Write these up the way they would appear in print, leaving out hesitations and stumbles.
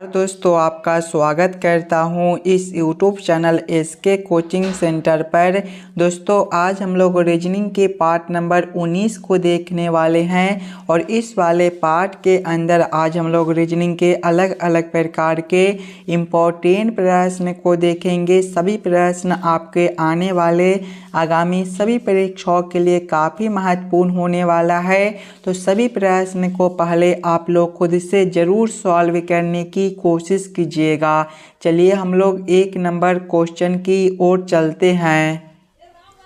दोस्तों आपका स्वागत करता हूं इस YouTube channel SK coaching centre पर। दोस्तों आज हम लोग रीजनिंग के पार्ट नंबर 19 को देखने वाले हैं और इस वाले पार्ट के अंदर आज हम लोग रीजनिंग के अलग अलग प्रकार के इम्पोर्टेंट प्रश्न को देखेंगे। सभी प्रश्न आपके आने वाले आगामी सभी परीक्षाओं के लिए काफ़ी महत्वपूर्ण होने वाला है। तो सभी प्रश्न को पहले आप लोग खुद से ज़रूर सॉल्व करने की कोशिश कीजिएगा। चलिए हम लोग एक नंबर क्वेश्चन की ओर चलते हैं।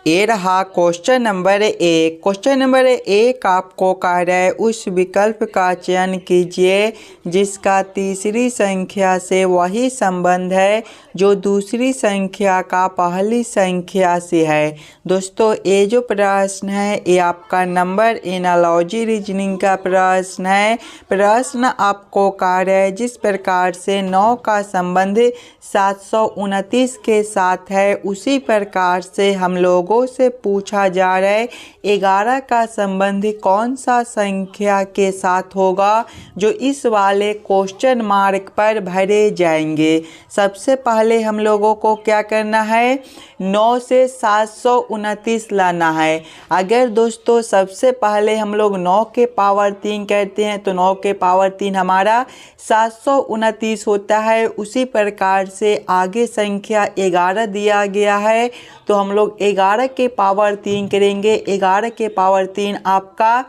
ये रहा क्वेश्चन नंबर 1। क्वेश्चन नंबर 1 आपको कह रहा है उस विकल्प का चयन कीजिए जिसका तीसरी संख्या से वही संबंध है जो दूसरी संख्या का पहली संख्या से है। दोस्तों ये जो प्रश्न है ये आपका नंबर एनालॉजी रीजनिंग का प्रश्न है। प्रश्न आपको कह रहा है जिस प्रकार से 9 का संबंध 729 के साथ है उसी प्रकार से हम लोगों से पूछा जा रहा है 11 का संबंध कौन सा संख्या के साथ होगा जो इस वाले क्वेश्चन मार्क पर भरे जाएंगे। सबसे पहले हम लोगों को क्या करना है, 9 से 729 लाना है। अगर दोस्तों सबसे पहले हम लोग 9 के पावर 3 करते हैं तो 9 के पावर 3 हमारा 729 होता है। उसी प्रकार से आगे संख्या 11 दिया गया है तो हम लोग 11 के पावर 3 करेंगे। 11 के पावर 3 आपका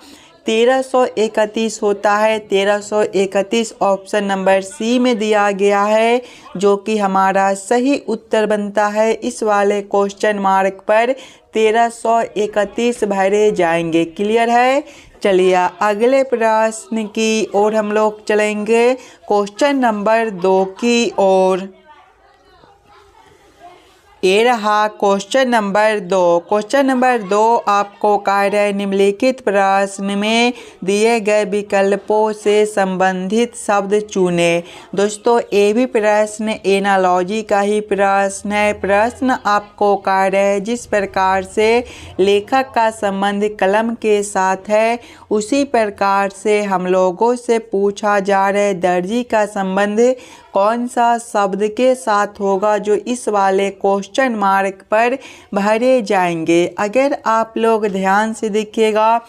1331 होता है। 1331 ऑप्शन नंबर सी में दिया गया है जो कि हमारा सही उत्तर बनता है। इस वाले क्वेश्चन मार्क पर 1331 भरे जाएंगे। क्लियर है। चलिए अगले प्रश्न की ओर हम लोग चलेंगे, क्वेश्चन नंबर 2 की ओर। ये रहा क्वेश्चन नंबर 2। क्वेश्चन नंबर 2 आपको कह रहा है निम्नलिखित प्रश्न में दिए गए विकल्पों से संबंधित शब्द चुने। दोस्तों ये भी प्रश्न एनालॉजी का ही प्रश्न है। प्रश्न आपको कह रहा है जिस प्रकार से लेखक का संबंध कलम के साथ है उसी प्रकार से हम लोगों से पूछा जा रहा है दर्जी का संबंध कौन सा शब्द के साथ होगा जो इस वाले क्वेश्चन मार्क पर भरे जाएंगे। अगर आप लोग ध्यान से देखिएगा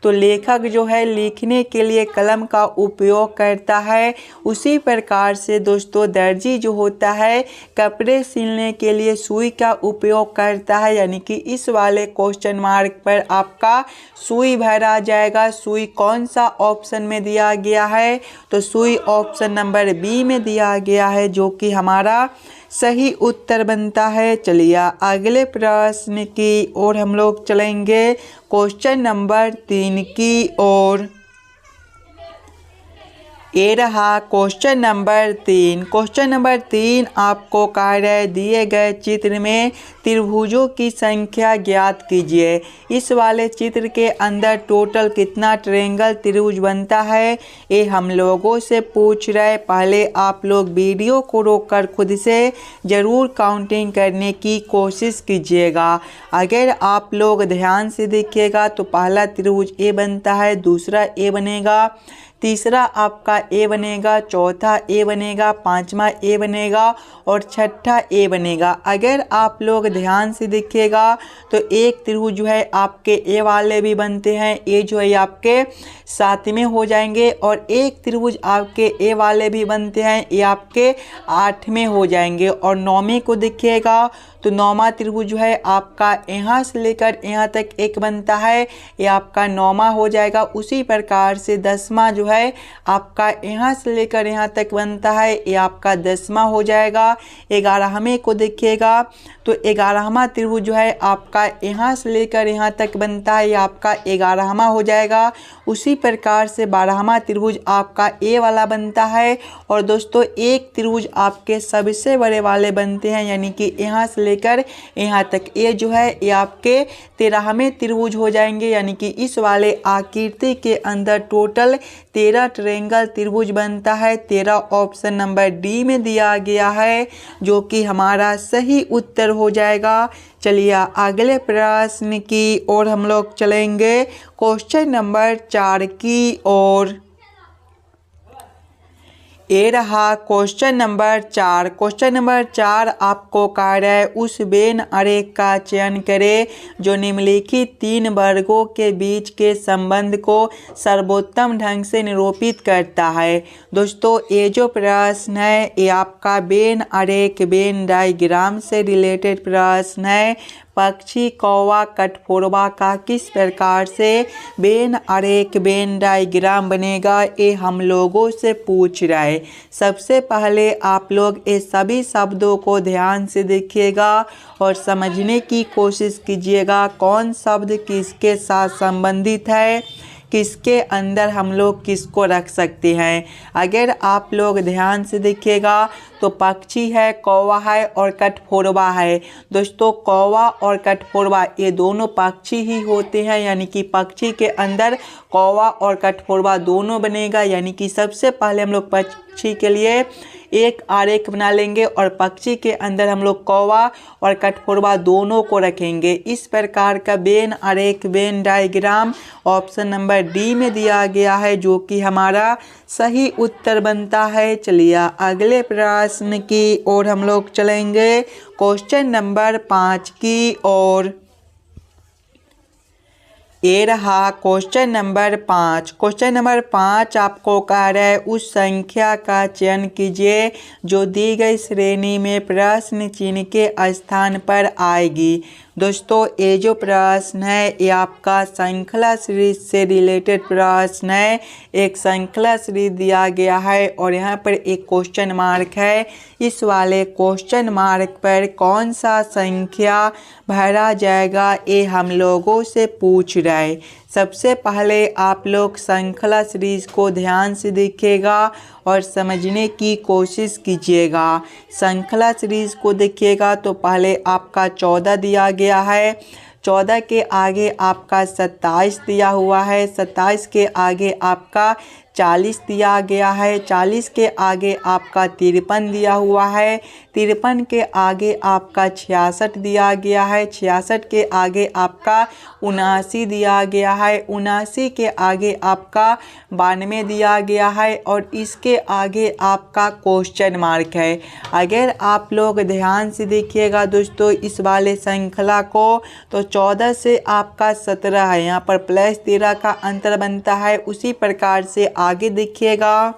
तो लेखक जो है लिखने के लिए कलम का उपयोग करता है, उसी प्रकार से दोस्तों दर्जी जो होता है कपड़े सिलने के लिए सुई का उपयोग करता है। यानी कि इस वाले क्वेश्चन मार्क पर आपका सुई भरा जाएगा। सुई कौन सा ऑप्शन में दिया गया है, तो सुई ऑप्शन नंबर बी में दिया गया है जो कि हमारा सही उत्तर बनता है। चलिए अगले प्रश्न की ओर हम लोग चलेंगे, क्वेश्चन नंबर 3 की ओर। ये रहा क्वेश्चन नंबर 3। क्वेश्चन नंबर 3 आपको कह रहा है दिए गए चित्र में त्रिभुजों की संख्या ज्ञात कीजिए। इस वाले चित्र के अंदर टोटल कितना ट्रायंगल त्रिभुज बनता है ये हम लोगों से पूछ रहा है। पहले आप लोग वीडियो को रोककर खुद से ज़रूर काउंटिंग करने की कोशिश कीजिएगा। अगर आप लोग ध्यान से देखिएगा तो पहला त्रिभुज ए बनता है, दूसरा ए बनेगा, तीसरा आपका ए बनेगा, चौथा ए बनेगा, पांचवा ए बनेगा और छठा ए बनेगा। अगर आप लोग ध्यान से देखिएगा तो एक त्रिभुज जो है आपके ए वाले भी बनते हैं, ए जो है आपके 7वें हो जाएंगे और एक त्रिभुज आपके ए वाले भी बनते हैं, ये आपके 8वें हो जाएंगे। और 9वें को देखिएगा तो 9वां त्रिभुज जो है आपका यहाँ से लेकर यहाँ तक एक बनता है, ये आपका 9वां हो जाएगा। उसी प्रकार से 10वां जो है आपका यहाँ से लेकर यहाँ तक बनता है, ये आपका 10वां हो जाएगा। 11वें को देखिएगा तो 11वां त्रिभुज जो है आपका यहाँ से लेकर यहाँ तक बनता है, ये आपका 11वां हो जाएगा। उसी प्रकार से 12वां त्रिभुज आपका ए वाला बनता है। और दोस्तों एक त्रिभुज आपके सबसे बड़े वाले बनते हैं, यानी कि यहाँ से लेकर यहाँ तक ये जो है ये आपके 13वें त्रिभुज हो जाएंगे। यानी कि इस वाले आकृति के अंदर टोटल 13 ट्रायंगल त्रिभुज बनता है। 13 ऑप्शन नंबर डी में दिया गया है जो कि हमारा सही उत्तर हो जाएगा। चलिए अगले प्रश्न की ओर हम लोग चलेंगे, क्वेश्चन नंबर 4 की ओर। ये रहा क्वेश्चन नंबर 4। क्वेश्चन नंबर 4 आपको कह रहा है उस वेन आरेख का चयन करें जो निम्नलिखित 3 वर्गों के बीच के संबंध को सर्वोत्तम ढंग से निरूपित करता है। दोस्तों ये जो प्रश्न है ये आपका वेन आरेख वेन डायग्राम से रिलेटेड प्रश्न है। पक्षी कौवा कठफोड़वा का किस प्रकार से वेन आरेख वेन डायग्राम बनेगा ये हम लोगों से पूछ रहा है। सबसे पहले आप लोग ये सभी शब्दों को ध्यान से देखिएगा और समझने की कोशिश कीजिएगा कौन शब्द किसके साथ संबंधित है, किसके अंदर हम लोग किसको रख सकते हैं। अगर आप लोग ध्यान से देखिएगा तो पक्षी है, कौवा है और कठफोड़वा है। दोस्तों कौवा और कठफोड़वा ये दोनों पक्षी ही होते हैं, यानी कि पक्षी के अंदर कौवा और कठफोड़वा दोनों बनेगा। यानी कि सबसे पहले हम लोग पक्षी के लिए एक आरेख बना लेंगे और पक्षी के अंदर हम लोग कौवा और कठफोड़वा दोनों को रखेंगे। इस प्रकार का वेन आरेख Venn diagram option number D में दिया गया है, जो कि हमारा सही उत्तर बनता है। चलिए अगले प्रश्न की ओर हम लोग चलेंगे, क्वेश्चन नंबर 5 की ओर। ये रहा क्वेश्चन नंबर 5। क्वेश्चन नंबर 5 आपको कह रहा है उस संख्या का चयन कीजिए जो दी गई श्रेणी में प्रश्न चिन्ह के स्थान पर आएगी। दोस्तों ये जो प्रश्न है ये आपका श्रृंखला सीरीज से रिलेटेड प्रश्न है। एक श्रृंखला सीरीज दिया गया है और यहाँ पर एक क्वेश्चन मार्क है। इस वाले क्वेश्चन मार्क पर कौन सा संख्या भरा जाएगा ये हम लोगों से पूछ रहा है। सबसे पहले आप लोग श्रृंखला सीरीज को ध्यान से देखिएगा और समझने की कोशिश कीजिएगा। श्रृंखला सीरीज को देखिएगा तो पहले आपका 14 दिया गया है, 14 के आगे आपका 27 दिया हुआ है, 27 के आगे आपका 40 दिया गया है, 40 के आगे आपका 53 दिया हुआ है, 53 के आगे आपका 66 दिया गया है, 66 के आगे आपका 79 दिया गया है, 79 के आगे आपका 92 दिया गया है और इसके आगे आपका क्वेश्चन मार्क है। अगर आप लोग ध्यान से देखिएगा दोस्तों इस वाले श्रृंखला को तो 14 से आपका 17 है, यहाँ पर प्लस 13 का अंतर बनता है। उसी प्रकार से आगे देखिएगा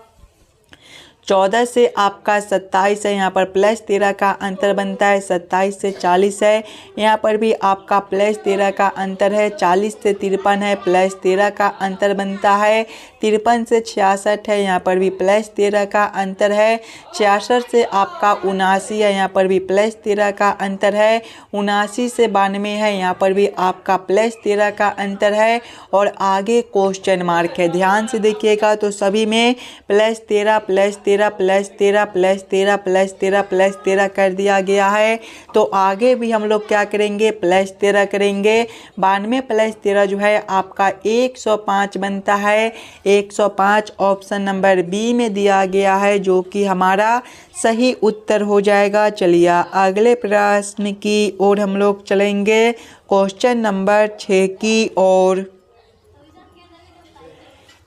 14 से आपका 27 है, यहाँ पर प्लस 13 का अंतर बनता है। 27 से 40 है, यहाँ पर भी आपका प्लस 13 का अंतर है। 40 से 53 है, प्लस 13 का अंतर बनता है। 53 से 66 है, यहाँ पर भी प्लस 13 का अंतर है। 66 से आपका 79 है, यहाँ पर भी प्लस 13 का अंतर है। 79 से 92 है, यहाँ पर भी आपका प्लस 13 का अंतर है और आगे क्वेश्चन मार्क है। ध्यान से देखिएगा तो सभी में plus 13 plus 13 plus 13 plus 13 plus 13 plus 13 कर दिया गया है। तो आगे भी हम लोग क्या करेंगे, प्लस 13 करेंगे। 92 प्लस 13 जो है आपका 105 बनता है। 105 ऑप्शन नंबर बी में दिया गया है, जो कि हमारा सही उत्तर हो जाएगा। चलिए अगले प्रश्न की ओर हम लोग चलेंगे, क्वेश्चन नंबर 6 की ओर।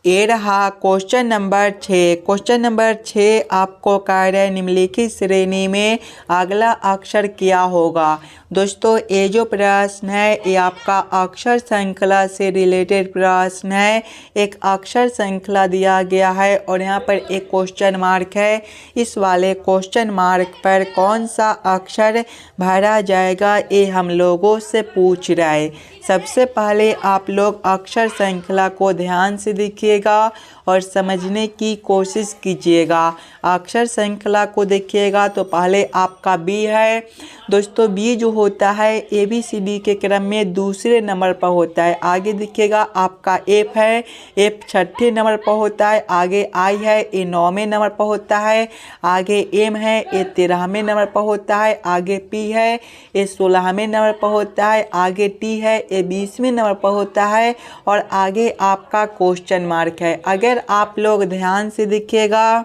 ये रहा क्वेश्चन नंबर 6। क्वेश्चन नंबर 6 आपको कह रहा है निम्नलिखित श्रेणी में अगला अक्षर क्या होगा। दोस्तों ये जो प्रश्न है ये आपका अक्षर श्रृंखला से रिलेटेड प्रश्न है। एक अक्षर श्रृंखला दिया गया है और यहाँ पर एक क्वेश्चन मार्क है। इस वाले क्वेश्चन मार्क पर कौन सा अक्षर भरा जाएगा ये हम लोगों से पूछ रहा है। सबसे पहले आप लोग अक्षर श्रृंखला को ध्यान से देखिएगा और समझने की कोशिश कीजिएगा। अक्षर श्रृंखला को देखिएगा तो पहले आपका बी है। दोस्तों बी जो होता है ABCD के क्रम में दूसरे नंबर पर होता है। आगे देखिएगा आपका एफ है, एफ 6ठे नंबर पर होता है। आगे आई है, ये 9वें नंबर पर होता है। आगे एम है, ये 13वें नंबर पर होता है। आगे पी है, ये 16वें नंबर पर होता है। आगे टी है, ये 20वें नंबर पर होता है और आगे आपका क्वेश्चन मार्क है। अगर आप लोग ध्यान से देखिएगा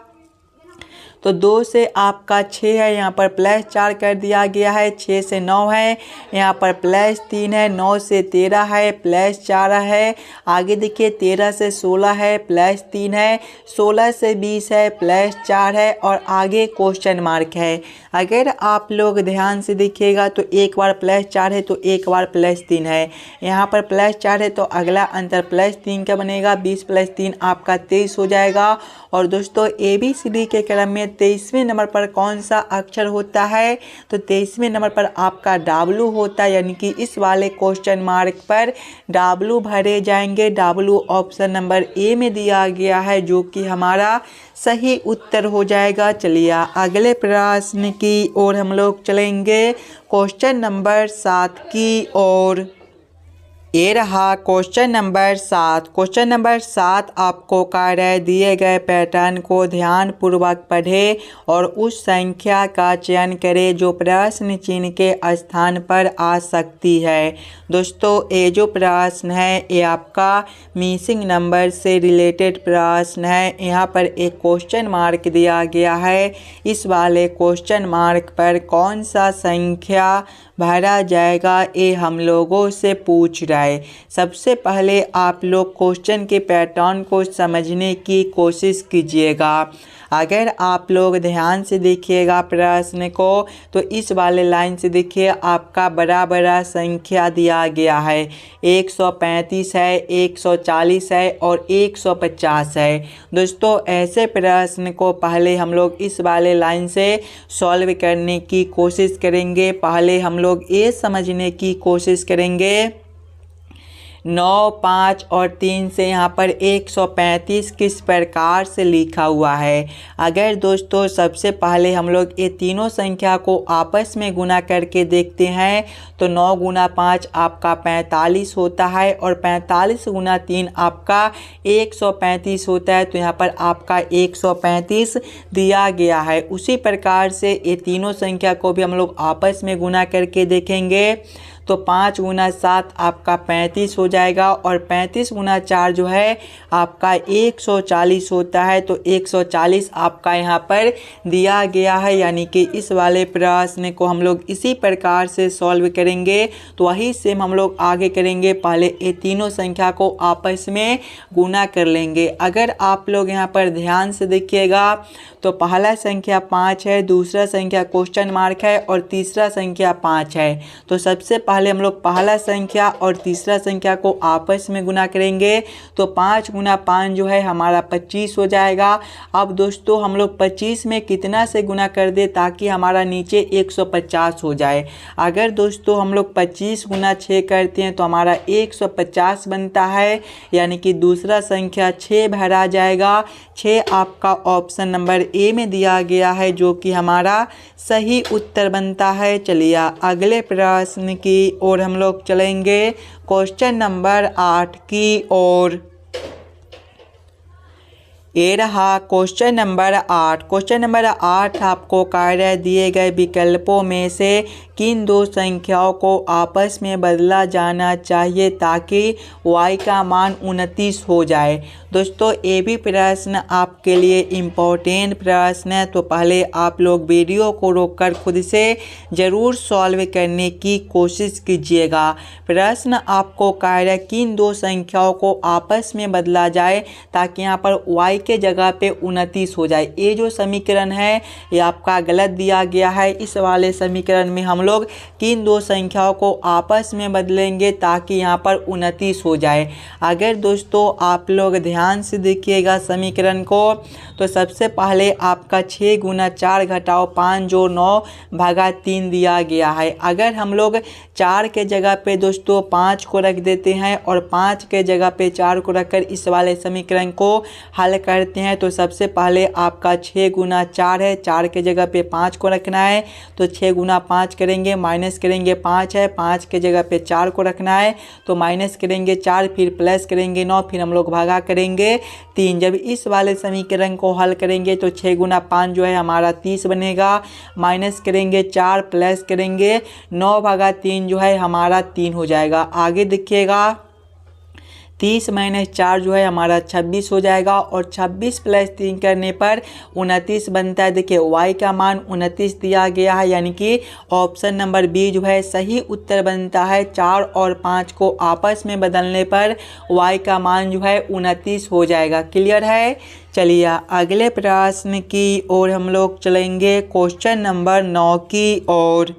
तो 2 से आपका 6 है, यहाँ पर +4 कर दिया गया है। 6 से 9 है, यहाँ पर +3 है। 9 से 13 है, +4 है। आगे देखिए 13 से 16 है, +3 है। 16 से 20 है, +4 है और आगे क्वेश्चन मार्क है। अगर आप लोग ध्यान से देखिएगा तो एक बार +4 है तो एक बार +3 है। यहाँ पर +4 है तो अगला अंतर +3 का बनेगा। 20 + 3 आपका 23 हो जाएगा। और दोस्तों ABCD के क्रम में 23वें नंबर पर कौन सा अक्षर होता है? तो 23वें नंबर पर आपका W होता है, यानी कि इस वाले क्वेश्चन मार्क पर W भरे जाएंगे। W ऑप्शन नंबर A में दिया गया है, जो कि हमारा सही उत्तर हो जाएगा। चलिए अगले प्रश्न की ओर हम लोग चलेंगे, क्वेश्चन नंबर 7 की ओर। ये रहा क्वेश्चन नंबर 7। क्वेश्चन नंबर 7 आपको कार्य दिए गए पैटर्न को ध्यानपूर्वक पढ़ें और उस संख्या का चयन करें जो प्रश्न चिन्ह के स्थान पर आ सकती है। दोस्तों ये जो प्रश्न है ये आपका मिसिंग नंबर से रिलेटेड प्रश्न है। यहाँ पर एक क्वेश्चन मार्क दिया गया है। इस वाले क्वेश्चन मार्क पर कौन सा संख्या भरा जाएगा ये हम लोगों से पूछ रहा है। सबसे पहले आप लोग क्वेश्चन के पैटर्न को समझने की कोशिश कीजिएगा। अगर आप लोग ध्यान से देखिएगा प्रश्न को तो इस वाले लाइन से देखिए आपका बड़ा बड़ा संख्या दिया गया है। 135 है, 140 है और 150 है। दोस्तों ऐसे प्रश्न को पहले हम लोग इस वाले लाइन से सॉल्व करने की कोशिश करेंगे। पहले हम लोग ये समझने की कोशिश करेंगे 9, 5 और 3 से यहाँ पर 135 किस प्रकार से लिखा हुआ है। अगर दोस्तों सबसे पहले हम लोग ये तीनों संख्या को आपस में गुना करके देखते हैं तो 9 गुना 5 आपका 45 होता है और 45 गुना 3 आपका 135 होता है। तो यहाँ पर आपका 135 दिया गया है। उसी प्रकार से ये तीनों संख्या को भी हम लोग आपस में गुना करके देखेंगे तो 5 गुना 7 आपका 35 हो जाएगा और 35 गुना 4 जो है आपका 140 होता है। तो 140 आपका यहाँ पर दिया गया है, यानी कि इस वाले प्रश्न को हम लोग इसी प्रकार से सॉल्व करेंगे। तो वही सेम हम लोग आगे करेंगे। पहले ये तीनों संख्या को आपस में गुना कर लेंगे। अगर आप लोग यहाँ पर ध्यान से देखिएगा तो पहला संख्या 5 है, दूसरा संख्या क्वेश्चन मार्क है और तीसरा संख्या 5 है। तो सबसे पहले हम लोग पहला संख्या और तीसरा संख्या को आपस में गुना करेंगे तो 5 गुना 5 जो है हमारा 25 हो जाएगा। अब दोस्तों हम लोग 25 में कितना से गुना कर दे ताकि हमारा नीचे 150 हो जाए। अगर दोस्तों हम लोग 25 गुना 6 करते हैं तो हमारा 150 बनता है, यानी कि दूसरा संख्या 6 भरा जाएगा। 6 आपका ऑप्शन नंबर ए में दिया गया है, जो कि हमारा सही उत्तर बनता है। चलिए अगले प्रश्न की और हम लोग चलेंगे, क्वेश्चन नंबर 8 की ओर। ये रहा क्वेश्चन नंबर 8। क्वेश्चन नंबर 8 आपको कार्य दिए गए विकल्पों में से किन दो संख्याओं को आपस में बदला जाना चाहिए ताकि y का मान 29 हो जाए। दोस्तों ये भी प्रश्न आपके लिए इम्पोर्टेंट प्रश्न है, तो पहले आप लोग वीडियो को रोककर खुद से ज़रूर सॉल्व करने की कोशिश कीजिएगा। प्रश्न आपको कार्य किन दो संख्याओं को आपस में बदला जाए ताकि यहाँ पर y के जगह पे 29 हो जाए। ये जो समीकरण है ये आपका गलत दिया गया है। इस वाले समीकरण में हम लोग किन दो संख्याओं को आपस में बदलेंगे ताकि यहाँ पर 29 हो जाए। अगर दोस्तों आप लोग ध्यान से देखिएगा समीकरण को तो सबसे पहले आपका 6 गुना 4 घटाओ 5 जो 9 भागा 3 दिया गया है। अगर हम लोग 4 के जगह पे दोस्तों 5 को रख देते हैं और 5 के जगह पे 4 को रखकर इस वाले समीकरण को हल करते हैं तो सबसे पहले आपका 6 गुना 4 है, 4 के जगह पे 5 को रखना है तो 6 गुना 5 करेंगे, माइनस करेंगे 5 है, 5 के जगह पे 4 को रखना है तो माइनस करेंगे 4, फिर प्लस करेंगे 9, फिर हम लोग भागा करेंगे 3। जब इस वाले समीकरण को हल करेंगे तो 6 गुना 5 जो है हमारा 30 बनेगा, माइनस करेंगे 4, प्लस करेंगे 9 भागा 3 जो है हमारा 3 हो जाएगा। आगे देखिएगा 30 माइनस 4 जो है हमारा 26 हो जाएगा और 26 प्लस 3 करने पर 29 बनता है। देखिए y का मान 29 दिया गया है, यानी कि ऑप्शन नंबर बी जो है सही उत्तर बनता है। 4 और 5 को आपस में बदलने पर y का मान जो है 29 हो जाएगा। क्लियर है। चलिए अगले प्रश्न की ओर हम लोग चलेंगे, क्वेश्चन नंबर 9 की ओर।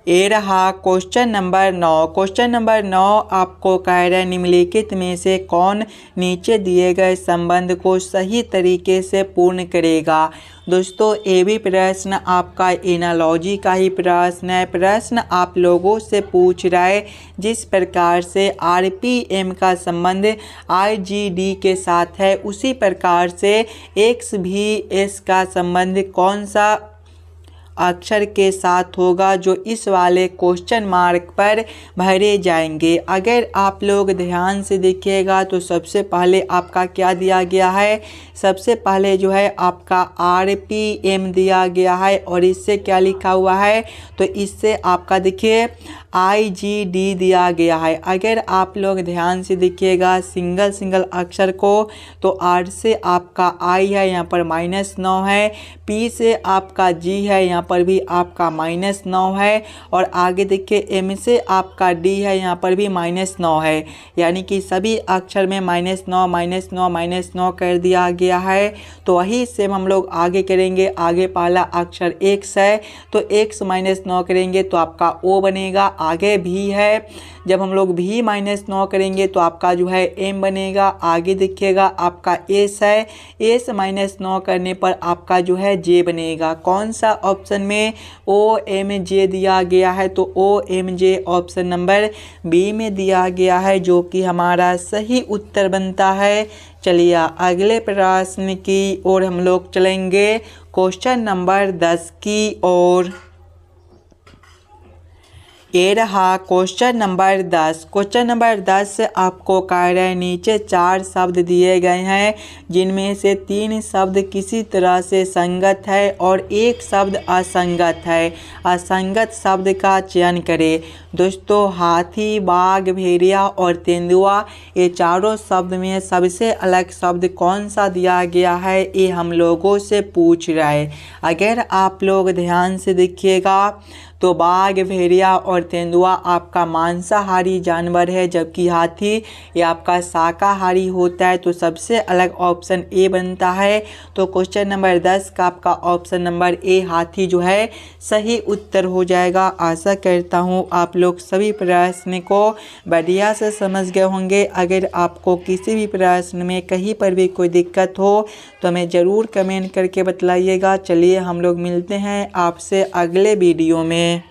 ये रहा क्वेश्चन नंबर 9। क्वेश्चन नंबर 9 आपको कह रहा है निम्नलिखित में से कौन नीचे दिए गए संबंध को सही तरीके से पूर्ण करेगा। दोस्तों ये भी प्रश्न आपका एनालॉजी का ही प्रश्न है। प्रश्न आप लोगों से पूछ रहा है जिस प्रकार से RPM का संबंध IGD के साथ है उसी प्रकार से XVS का संबंध कौन सा अक्षर के साथ होगा जो इस वाले क्वेश्चन मार्क पर भरे जाएंगे। अगर आप लोग ध्यान से देखिएगा तो सबसे पहले आपका क्या दिया गया है, सबसे पहले जो है आपका RPM दिया गया है और इससे क्या लिखा हुआ है, तो इससे आपका देखिए IGD दिया गया है। अगर आप लोग ध्यान से देखिएगा सिंगल सिंगल अक्षर को, तो R से आपका I है, यहाँ पर -9 है, P से आपका G है, यहाँ पर भी आपका -9 है, और आगे देखिए M से आपका D है, यहाँ पर भी -9 है, यानी कि सभी अक्षर में -9 कर दिया गया है। तो वही सेम हम लोग आगे करेंगे। आगे पहला अक्षर X है तो X -9 करेंगे तो आपका O बनेगा। आगे भी है, जब हम लोग भी -9 करेंगे तो आपका जो है M बनेगा। आगे देखिएगा आपका S है, S -9 करने पर आपका जो है J बनेगा। कौन सा ऑप्शन में OMJ दिया गया है, तो OMJ ऑप्शन नंबर बी में दिया गया है, जो कि हमारा सही उत्तर बनता है। चलिए अगले प्रश्न की ओर हम लोग चलेंगे, क्वेश्चन नंबर 10 की ओर। ये रहा क्वेश्चन नंबर 10। क्वेश्चन नंबर 10 आपको कह रहे हैं नीचे 4 शब्द दिए गए हैं जिनमें से 3 शब्द किसी तरह से संगत है और 1 शब्द असंगत है। असंगत शब्द का चयन करें। दोस्तों हाथी, बाघ, भेड़िया और तेंदुआ, ये चारों शब्द में सबसे अलग शब्द कौन सा दिया गया है, ये हम लोगों से पूछ रहा है। अगर आप लोग ध्यान से देखिएगा तो बाघ, भेड़िया और तेंदुआ आपका मांसाहारी जानवर है, जबकि हाथी ये आपका शाकाहारी होता है। तो सबसे अलग ऑप्शन ए बनता है। तो क्वेश्चन नंबर 10 का आपका ऑप्शन नंबर ए हाथी जो है सही उत्तर हो जाएगा। आशा करता हूँ आप लोग सभी प्रश्न को बढ़िया से समझ गए होंगे। अगर आपको किसी भी प्रश्न में कहीं पर भी कोई दिक्कत हो तो हमें ज़रूर कमेंट करके बतलाइएगा। चलिए हम लोग मिलते हैं आपसे अगले वीडियो में।